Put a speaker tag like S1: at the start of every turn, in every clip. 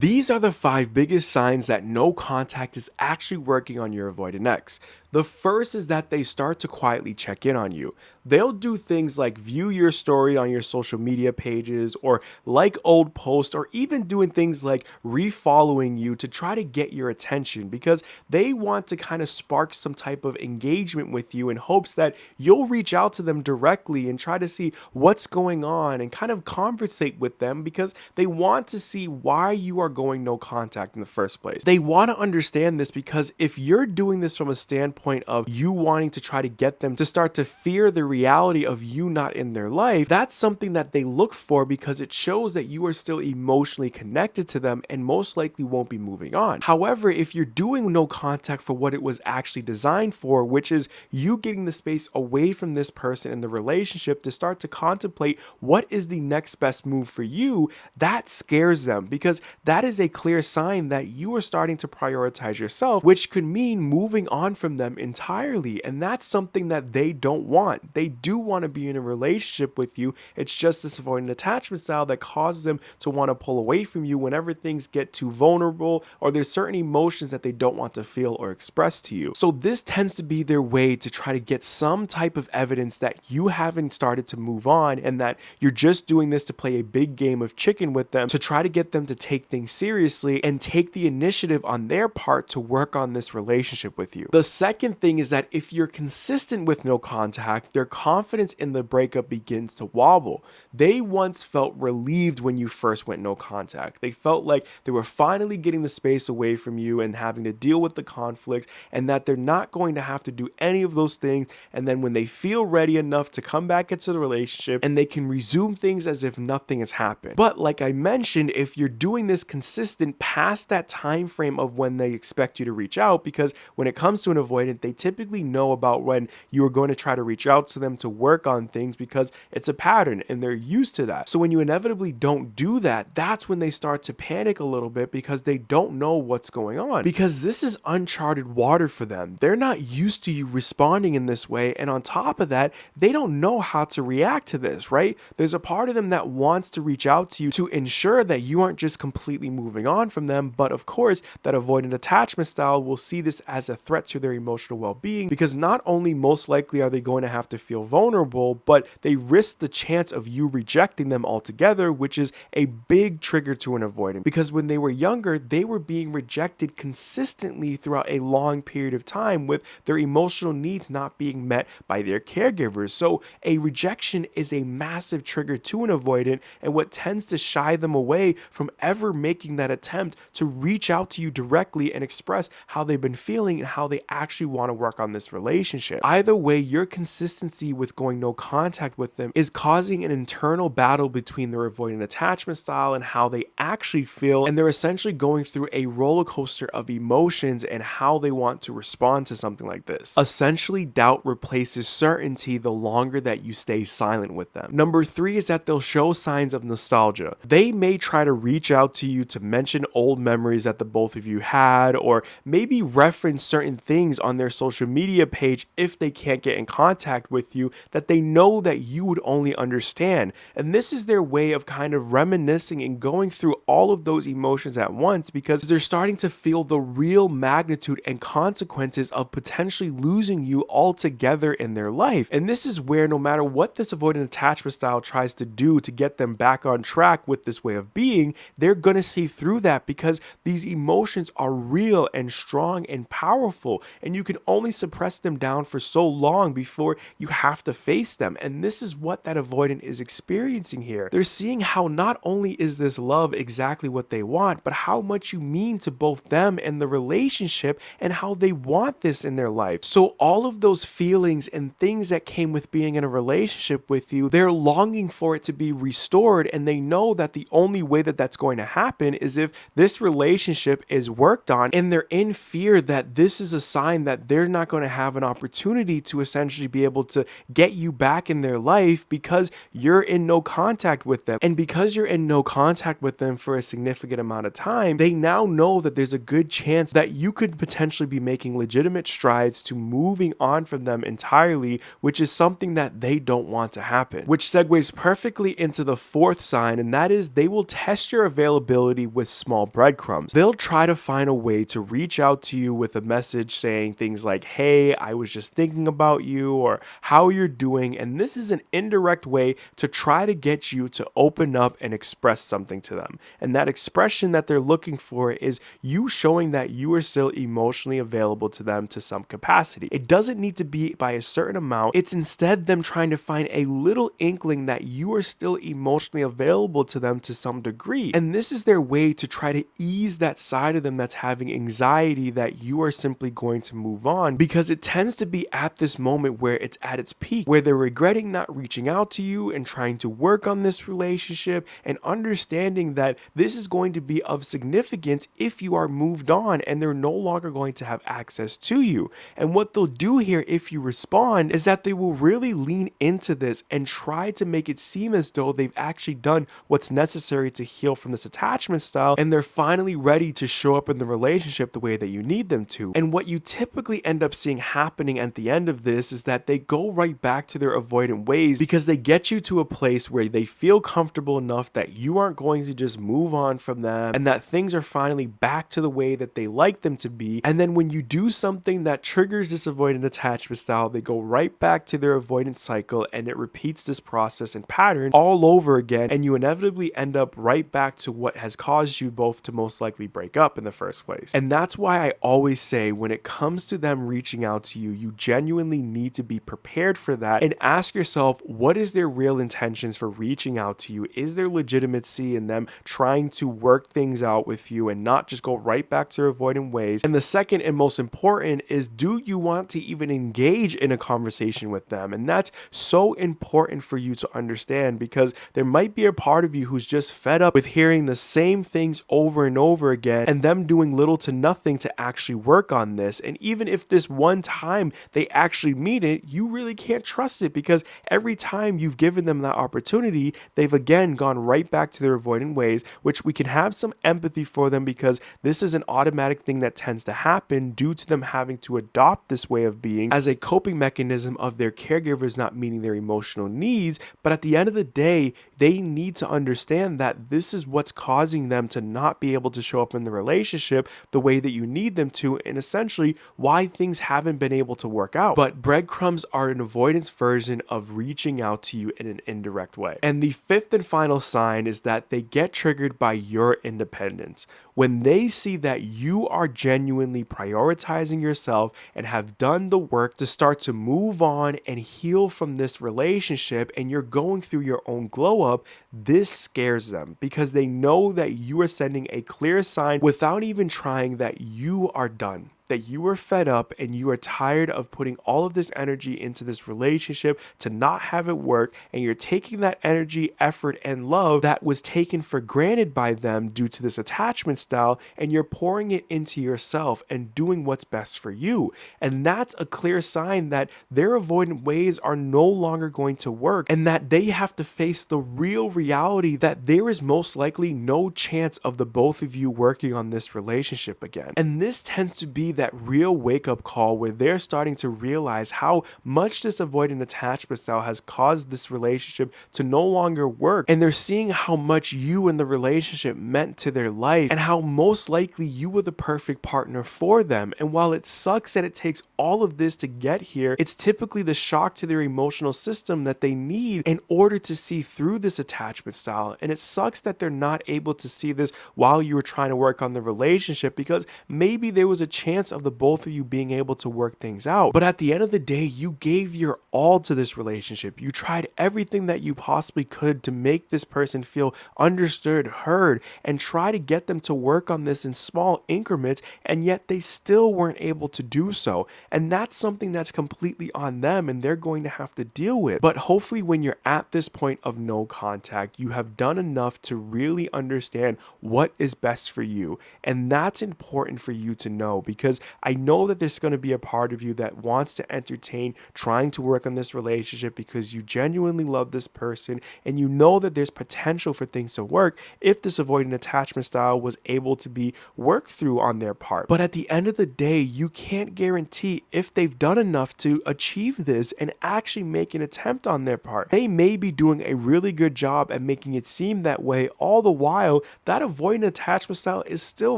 S1: These are the 5 biggest signs that no contact is actually working on your avoidant ex. The first is that they start to quietly check in on you. They'll do things like view your story on your social media pages or like old posts or even doing things like refollowing you to try to get your attention because they want to kind of spark some type of engagement with you in hopes that you'll reach out to them directly and try to see what's going on and kind of conversate with them because they want to see why you are going no contact in the first place. They want to understand this because if you're doing this from a standpoint of you wanting to try to get them to start to fear the reality of you not in their life, that's something that they look for because it shows that you are still emotionally connected to them and most likely won't be moving on. However, if you're doing no contact for what it was actually designed for, which is you getting the space away from this person in the relationship to start to contemplate what is the next best move for you, that scares them because that is a clear sign that you are starting to prioritize yourself, which could mean moving on from them entirely. And that's something that they don't want. They do want to be in a relationship with you. It's just this avoidant attachment style that causes them to want to pull away from you whenever things get too vulnerable or there's certain emotions that they don't want to feel or express to you. So this tends to be their way to try to get some type of evidence that you haven't started to move on and that you're just doing this to play a big game of chicken with them to try to get them to take things seriously and take the initiative on their part to work on this relationship with you. The second thing is that if you're consistent with no contact, their confidence in the breakup begins to wobble. They once felt relieved when you first went no contact. They felt like they were finally getting the space away from you and having to deal with the conflicts and that they're not going to have to do any of those things. And then when they feel ready enough to come back into the relationship and they can resume things as if nothing has happened. But like I mentioned, if you're doing this consistent past that time frame of when they expect you to reach out, because when it comes to an avoidant, they typically know about when you are going to try to reach out to them to work on things because it's a pattern and they're used to that. So when you inevitably don't do that, that's when they start to panic a little bit because they don't know what's going on, because this is uncharted water for them. They're not used to you responding in this way, and on top of that, they don't know how to react to this, right? There's a part of them that wants to reach out to you to ensure that you aren't just completely moving on from them, but of course, that avoidant attachment style will see this as a threat to their emotional well-being because not only most likely are they going to have to feel vulnerable, but they risk the chance of you rejecting them altogether, which is a big trigger to an avoidant because when they were younger, they were being rejected consistently throughout a long period of time with their emotional needs not being met by their caregivers. So a rejection is a massive trigger to an avoidant and what tends to shy them away from ever making that attempt to reach out to you directly and express how they've been feeling and how they actually want to work on this relationship. Either way, your consistency with going no contact with them is causing an internal battle between their avoidant attachment style and how they actually feel, and they're essentially going through a roller coaster of emotions and how they want to respond to something like this. Essentially, doubt replaces certainty the longer that you stay silent with them. Number 3 is that they'll show signs of nostalgia. They may try to reach out to you to mention old memories that the both of you had, or maybe reference certain things on their social media page if they can't get in contact with you that they know that you would only understand. And this is their way of kind of reminiscing and going through all of those emotions at once because they're starting to feel the real magnitude and consequences of potentially losing you altogether in their life. And this is where no matter what this avoidant attachment style tries to do to get them back on track with this way of being, they're going to see through that because these emotions are real and strong and powerful, and you can only suppress them down for so long before you have to face them. And this is what that avoidant is experiencing here. They're seeing how not only is this love exactly what they want, but how much you mean to both them and the relationship and how they want this in their life. So all of those feelings and things that came with being in a relationship with you, they're longing for it to be restored, and they know that the only way that that's going to happen is if this relationship is worked on, and they're in fear that this is a sign that they're not going to have an opportunity to essentially be able to get you back in their life because you're in no contact with them. And because you're in no contact with them for a significant amount of time, they now know that there's a good chance that you could potentially be making legitimate strides to moving on from them entirely, which is something that they don't want to happen. Which segues perfectly into the fourth sign, and that is they will test your availability with small breadcrumbs. They'll try to find a way to reach out to you with a message saying things like, hey, I was just thinking about you, or how you're doing. And this is an indirect way to try to get you to open up and express something to them. And that expression that they're looking for is you showing that you are still emotionally available to them to some capacity. It doesn't need to be by a certain amount. It's instead them trying to find a little inkling that you are still emotionally available to them to some degree. And this is their way to try to ease that side of them that's having anxiety that you are simply going to move on, because it tends to be at this moment where it's at its peak, where they're regretting not reaching out to you and trying to work on this relationship and understanding that this is going to be of significance if you are moved on and they're no longer going to have access to you. And what they'll do here if you respond is that they will really lean into this and try to make it seem as though they've actually done what's necessary to heal from this attachment style, and they're finally ready to show up in the relationship the way that you need them to. And what you typically end up seeing happening at the end of this is that they go right back to their avoidant ways, because they get you to a place where they feel comfortable enough that you aren't going to just move on from them and that things are finally back to the way that they like them to be. And then when you do something that triggers this avoidant attachment style, they go right back to their avoidant cycle, and it repeats this process and pattern all over again, and you inevitably end up right back to what has caused you both to most likely break up in the first place. And that's why I always say, when it comes to them reaching out to you, you genuinely need to be prepared for that and ask yourself, what is their real intentions for reaching out to you? Is there legitimacy in them trying to work things out with you and not just go right back to their avoidant ways? And the second and most important is, do you want to even engage in a conversation with them? And that's so important for you to understand, because there might be a part of you who's just fed up with hearing the same things over and over again and them doing little to nothing to actually work on this. And even if this one time they actually mean it, you really can't trust it, because every time you've given them that opportunity, they've again gone right back to their avoidant ways, which we can have some empathy for them, because this is an automatic thing that tends to happen due to them having to adopt this way of being as a coping mechanism of their caregivers not meeting their emotional needs. But at the end of the day, they need to understand that this is what's causing them to not be able to show up in the relationship the way that you need them to, and essentially why things haven't been able to work out. But breadcrumbs are an avoidance version of reaching out to you in an indirect way. And the fifth and final sign is that they get triggered by your independence. When they see that you are genuinely prioritizing yourself and have done the work to start to move on and heal from this relationship, and you're going through your own glow up, this scares them, because they know that you are sending a clear sign without even trying that you are done, that you are fed up and you are tired of putting all of this energy into this relationship to not have it work, and you're taking that energy, effort, and love that was taken for granted by them due to this attachment style, and you're pouring it into yourself and doing what's best for you. And that's a clear sign that their avoidant ways are no longer going to work, and that they have to face the real reality that there is most likely no chance of the both of you working on this relationship again. And this tends to be that real wake-up call where they're starting to realize how much this avoidant attachment style has caused this relationship to no longer work, and they're seeing how much you and the relationship meant to their life, and how most likely you were the perfect partner for them. And while it sucks that it takes all of this to get here, it's typically the shock to their emotional system that they need in order to see through this attachment style. And it sucks that they're not able to see this while you were trying to work on the relationship, because maybe there was a chance of the both of you being able to work things out. But at the end of the day, you gave your all to this relationship. You tried everything that you possibly could to make this person feel understood, heard, and try to get them to work on this in small increments, and yet they still weren't able to do so. And that's something that's completely on them, and they're going to have to deal with. But hopefully when you're at this point of no contact, you have done enough to really understand what is best for you. And that's important for you to know, because because I know that there's going to be a part of you that wants to entertain trying to work on this relationship because you genuinely love this person and you know that there's potential for things to work if this avoidant attachment style was able to be worked through on their part. But at the end of the day, you can't guarantee if they've done enough to achieve this and actually make an attempt on their part. They may be doing a really good job at making it seem that way, all the while that avoidant attachment style is still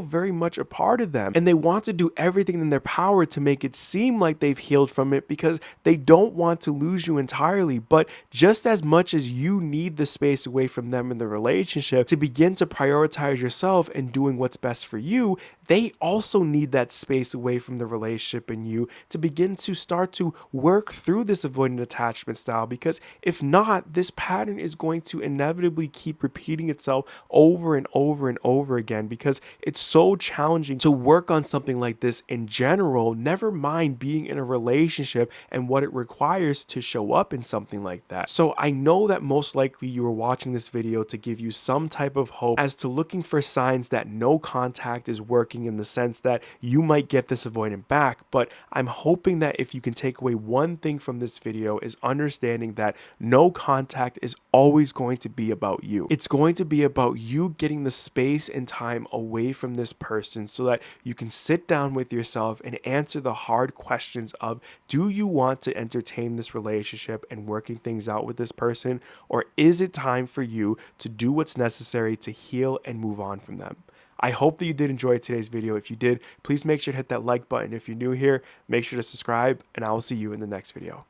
S1: very much a part of them, and they want to do everything in their power to make it seem like they've healed from it because they don't want to lose you entirely. But just as much as you need the space away from them in the relationship to begin to prioritize yourself and doing what's best for you, they also need that space away from the relationship and you to begin to start to work through this avoidant attachment style, because if not, this pattern is going to inevitably keep repeating itself over and over and over again, because it's so challenging to work on something like this in general, never mind being in a relationship and what it requires to show up in something like that. So I know that most likely you are watching this video to give you some type of hope as to looking for signs that no contact is working, in the sense that you might get this avoidant back. But I'm hoping that if you can take away one thing from this video, is understanding that no contact is always going to be about you. It's going to be about you getting the space and time away from this person so that you can sit down with yourself and answer the hard questions of, do you want to entertain this relationship and working things out with this person, or is it time for you to do what's necessary to heal and move on from them? I hope that you did enjoy today's video. If you did, please make sure to hit that like button. If you're new here, make sure to subscribe, and I will see you in the next video.